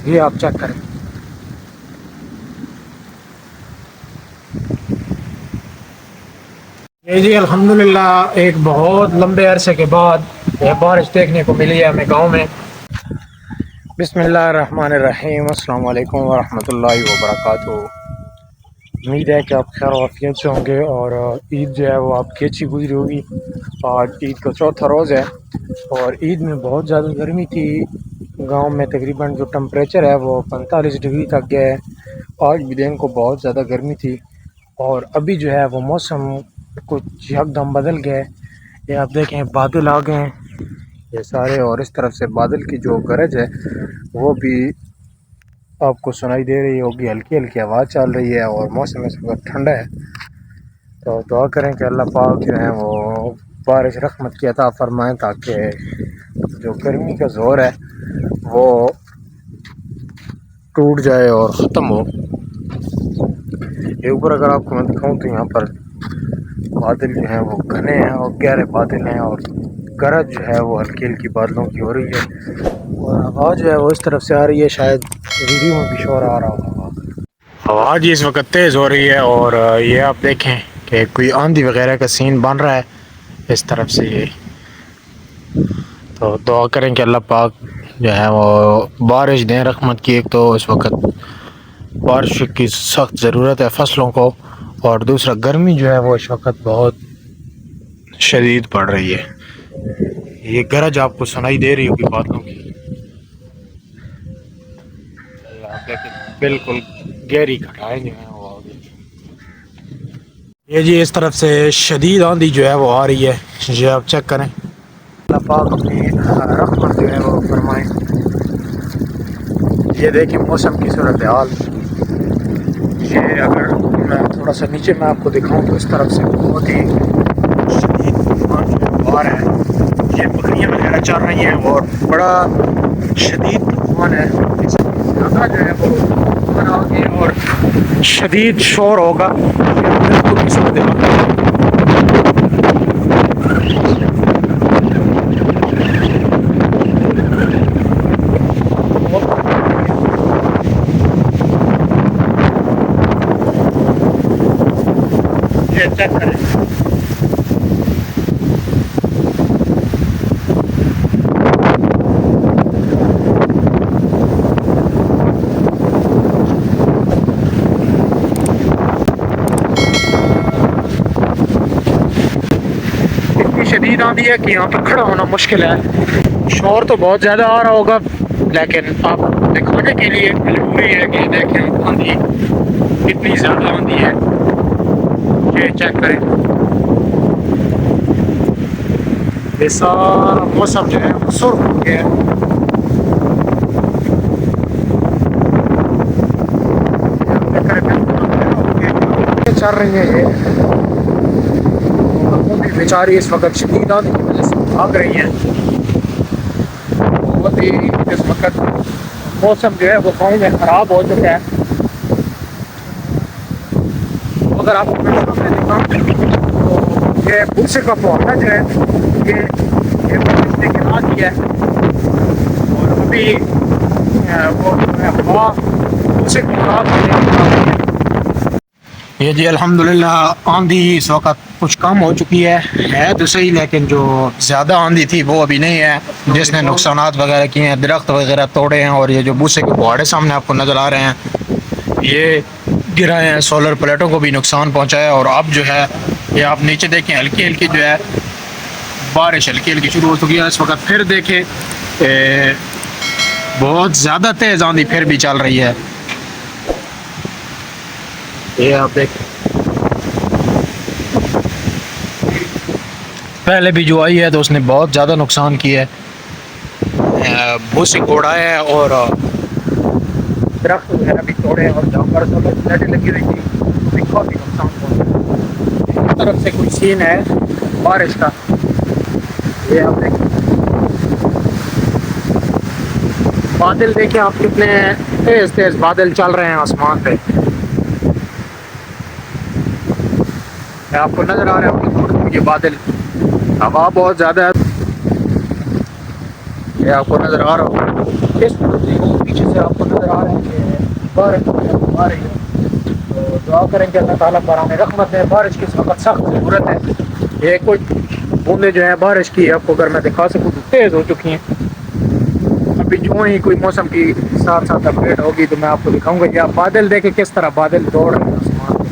یہ آپ چیک کریں. جی الحمدللہ ایک بہت لمبے عرصے کے بعد یہ بارش دیکھنے کو ملی ہے ہمیں گاؤں میں. بسم اللہ الرحمن الرحیم. السلام علیکم ورحمۃ اللہ وبرکاتہ. امید ہے کہ آپ خیر و عافیت سے ہوں گے اور عید جو ہے وہ آپ کی اچھی گزری ہوگی. آج عید کا چوتھا روز ہے اور عید میں بہت زیادہ گرمی تھی. گاؤں میں تقریباً جو ٹمپریچر ہے وہ 45 ڈگری تک گیا ہے. آج بھی دن کو بہت زیادہ گرمی تھی اور ابھی جو ہے وہ موسم کچھ یکدم بدل گئے. یہ آپ دیکھیں بادل آ گئے ہیں یہ سارے اور اس طرف سے بادل کی جو گرج ہے وہ بھی آپ کو سنائی دے رہی ہوگی. ہلکی ہلکی آواز چل رہی ہے اور موسم اس وقت ٹھنڈا ہے. تو دعا کریں کہ اللہ پاک جو ہے وہ بارش رحمت کی عطا فرمائیں تاکہ جو گرمی کا زور ہے وہ ٹوٹ جائے اور ختم ہو. یہ اوپر اگر آپ کو میں دکھاؤں تو یہاں پر بادل جو ہیں وہ گھنے ہیں اور گہرے بادل ہیں اور گرج جو ہے وہ ہلکی ہلکی بادلوں کی ہو رہی ہے اور آواز جو ہے وہ اس طرف سے آ رہی ہے. شاید ریڈیو میں بھی شور آ رہا ہوگا. آواز اس وقت تیز ہو رہی ہے اور یہ آپ دیکھیں کہ کوئی آندھی وغیرہ کا سین بن رہا ہے اس طرف سے. یہ تو دعا کریں کہ اللہ پاک جو ہے وہ بارش دیں رحمت کی. ایک تو اس وقت بارش کی سخت ضرورت ہے فصلوں کو اور دوسرا گرمی جو ہے وہ اس وقت بہت شدید پڑ رہی ہے. یہ گرج آپ کو سنائی دے رہی ہوگی بادلوں کی. بالکل گہری گھٹائیں جو ہیں وہ آگئی. یہ جی اس طرف سے شدید آندھی جو ہے وہ آ رہی ہے. یہ آپ چیک کریں. اللہ پاک اپنی رحمت جو ہے وہ فرمائیں. یہ دیکھیں موسم کی صورتحال. یہ اگر میں تھوڑا سا نیچے میں آپ کو دکھاؤں تو اس طرف سے بہت ہی شدید طوفان جو ہے وہ آ رہا ہے. یہ بکریاں وغیرہ چل رہی ہیں اور بڑا شدید طوفان ہے. زیادہ جو ہے وہ طوفان آگے اور شدید شور ہوگا. بالکل اس وقت چیک کریں. اتنی شدید آندھی ہے کہ یہاں پر کھڑا ہونا مشکل ہے. شور تو بہت زیادہ آ رہا ہوگا لیکن آپ دکھانے کے لیے مجبوری ہے کہ دیکھیں آندھی کتنی زیادہ آندھی ہے. یہ چیک کریں. یہ سارا موسم جو ہے وہ سرخ ہو گیا ہے. چل رہی ہیں یہ بیچاری اس وقت شدید آندھی کی وجہ سے بھاگ رہی ہیں. بہت ہی اس وقت موسم جو ہے وہ گاؤں میں خراب ہو چکا ہے. اگر آپ کو میں سامنے دکھاؤں تو یہ بھوسے کا پودا جو ہے یہ بارش نے گرا دیا ہے اور ابھی وہ ہوا بھوسے کو خراب ہونے. یہ جی الحمدللہ آندھی اس وقت کچھ کم ہو چکی ہے تو صحیح لیکن جو زیادہ آندھی تھی وہ ابھی نہیں ہے جس نے نقصانات وغیرہ کیے ہیں. درخت وغیرہ توڑے ہیں اور یہ جو بھوسے کے پہاڑے سامنے آپ کو نظر آ رہے ہیں یہ گرائے ہیں. سولر پلیٹوں کو بھی نقصان پہنچایا اور اب جو ہے یہ آپ نیچے دیکھیں ہلکی ہلکی جو ہے بارش ہلکی ہلکی شروع ہو چکی ہے. اس وقت پھر دیکھیں بہت زیادہ تیز آندھی پھر بھی چل رہی ہے. یہ آپ دیکھیں پہلے بھی جو آئی ہے تو اس نے بہت زیادہ نقصان کیا ہے. بھوسی کو اڑایا ہے اور درخت وغیرہ بھی توڑے اور جہاں پر لائٹیں لگی رہی تھی کافی نقصان پہنچا. اس طرف سے کوئی سین ہے بارش کا. یہ آپ دیکھیں بادل دیکھیں آپ کتنے تیز تیز بادل چل رہے ہیں آسمان پہ. آپ کو نظر آ رہے ہوں گے یہ بادل. ہوا بہت زیادہ ہے. یہ آپ کو نظر آ رہا ہوگا اس پیچھے سے آپ کو نظر آ رہا ہے کہ بارش آ رہی ہے، تو دعا کریں کہ اللہ تعالیٰ برآں رحمت ہے۔ بارش کی اس وقت سخت ضرورت ہے، یہ کچھ بوندیں جو ہیں بارش کی آپ کو اگر میں دکھا سکوں تو تیز ہو چکی ہیں۔ ابھی جو ہی کوئی موسم کی ساتھ ساتھ اپڈیٹ ہوگی تو میں آپ کو دکھاؤں گا کہ آپ بادل دیکھیں کس طرح بادل دوڑ رہے ہیں آسمان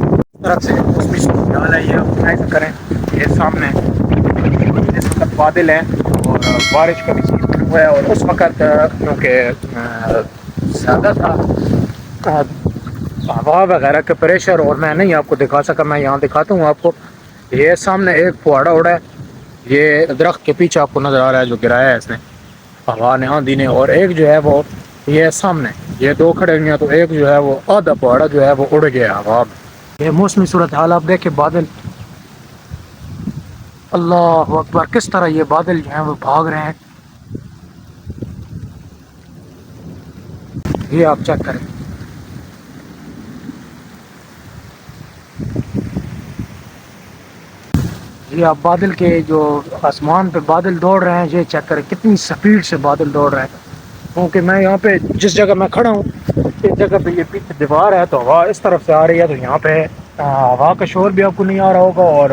کی طرف سے موسمی صورتحال ہے، یہ آپ ایسا کریں یہ سامنے اس وقت بادل ہیں اور بارش کا بھی سیزن ہوا ہے، اور اس وقت کیونکہ زیادہ تھا ہوا وغیرہ کا پریشر اور میں نہیں آپ کو دکھا سکا، میں یہاں دکھاتا ہوں آپ کو۔ یہ سامنے ایک پہاڑا اڑا ہے، یہ درخت کے پیچھے آپ کو نظر آ رہا ہے جو گرایا ہے اس نے ہوا نے آندھی نے، اور ایک جو ہے وہ یہ سامنے یہ دو کھڑے ہوئے ہیں، تو ایک جو ہے وہ آدھا پہاڑا جو ہے وہ اڑ گیا ہوا میں۔ یہ موسمی صورتحال آپ دیکھیں بادل، اللہ اکبر کس طرح یہ بادل جو ہیں وہ بھاگ رہے ہیں، یہ آپ چیک کریں۔ یہ آپ بادل کے جو آسمان پہ بادل دوڑ رہے ہیں یہ چیک کریں کتنی سپیڈ سے بادل دوڑ رہے ہیں، کیونکہ میں یہاں پہ جس جگہ میں کھڑا ہوں اس جگہ پہ یہ پیچھے دیوار ہے تو ہوا اس طرف سے آ رہی ہے، تو یہاں پہ ہوا کا شور بھی آپ کو نہیں آ رہا ہوگا اور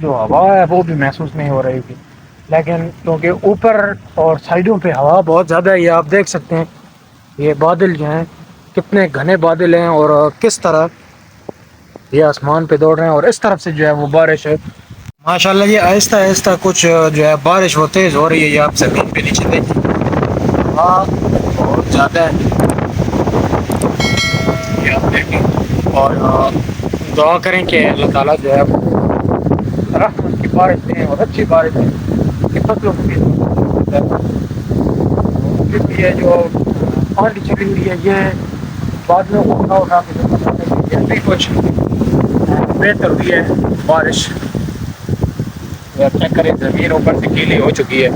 جو ہوا ہے وہ بھی محسوس نہیں ہو رہی تھی، لیکن کیونکہ اوپر اور سائڈوں پہ ہوا بہت زیادہ ہے، یہ آپ دیکھ سکتے ہیں یہ بادل جو ہیں کتنے گھنے بادل ہیں اور کس طرح یہ آسمان پہ دوڑ رہے ہیں، اور اس طرف سے جو ہے وہ بارش ہے ماشاءاللہ۔ یہ آہستہ آہستہ کچھ جو ہے بارش وہ تیز ہو رہی ہے، یہ آپ زمین پہ نیچے دیکھیں ہوا بہت زیادہ ہے، یہ آپ دیکھیں، اور دعا کریں کہ اللہ تعالیٰ جو ہے رحمت کی بارش دیں اور اچھی بارش دیں کہ فصلوں کو بھی کیونکہ یہ جو آندھی چلی ہوئی ہے یہ بادلوں کو اٹھا اٹھا کے بھی کچھ بہتر ہوئی ہے بارش، چیک کریں زمین اوپر سے گیلی ہو چکی ہے،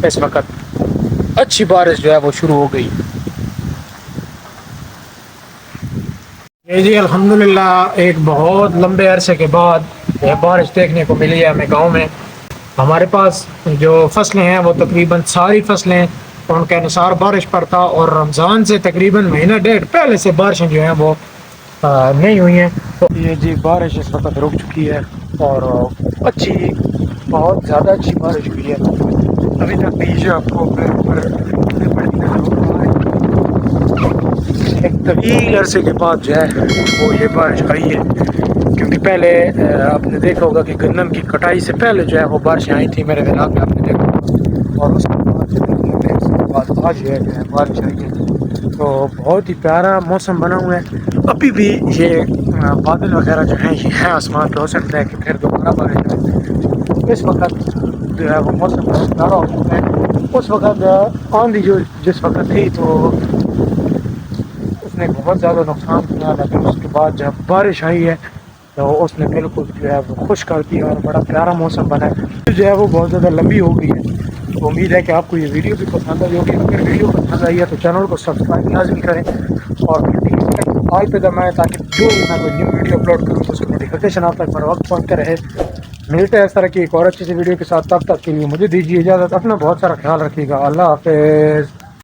اس وقت اچھی بارش جو ہے وہ شروع ہو گئی۔ جی الحمدللہ ایک بہت لمبے عرصے کے بعد یہ بارش دیکھنے کو ملی ہے ہمیں گاؤں میں۔ ہمارے پاس جو فصلیں ہیں وہ تقریباً ساری فصلیں ان کا انحصار بارش پر تھا، اور رمضان سے تقریباً مہینہ ڈیڑھ پہلے سے بارشیں جو ہیں وہ نہیں ہوئی ہیں، تو یہ جی بارش اس وقت رک چکی ہے اور اچھی بہت زیادہ اچھی بارش ہوئی ہے، ابھی تک پیچھے آپ کو ایک طویل عرصے کے بعد جو ہے وہ یہ بارش آئی ہے، کیونکہ پہلے آپ نے دیکھا ہوگا کہ گندم کی کٹائی سے پہلے جو ہے وہ بارشیں آئی تھیں میرے علاقے میں، آپ نے دیکھا ہوگا، اور اس کے بعد آج جو ہے بارش آئی ہے، تو بہت ہی پیارا موسم بنا ہوا ہے۔ ابھی بھی یہ بادل وغیرہ جو ہیں یہ ہیں آسمان پہ، ہو سکتا ہے کہ پھر دوبارہ بارش آئے۔ اس وقت جو ہے وہ موسم بہت پیارا ہو چکا ہے، اس وقت آندھی جو جس وقت تھی تو اس نے بہت زیادہ نقصان کیا، لیکن اس کے بعد جب بارش آئی ہے تو اس نے بالکل جو ہے وہ خوش کر دیا اور بڑا پیارا موسم بنا ہے، جو ہے وہ بہت زیادہ لمبی ہو گئی ہے۔ تو امید ہے کہ آپ کو یہ ویڈیو بھی پسند آئی ہوگی، اگر ویڈیو پسند آئی ہے تو چینل کو سبسکرائب لازمی کریں اور آل پہ دبائیں تاکہ جو بھی میں کوئی نیو ویڈیو اپلوڈ کروں تو اس کی نوٹیفیکیشن آپ تک بر وقت پہنچتے رہے۔ ملتے ہیں اس طرح کی ایک اور اچھی سی ویڈیو کے ساتھ، تب تک کے لیے مجھے دیجیے اجازت، اپنا بہت سارا خیال رکھیے گا، اللہ حافظ۔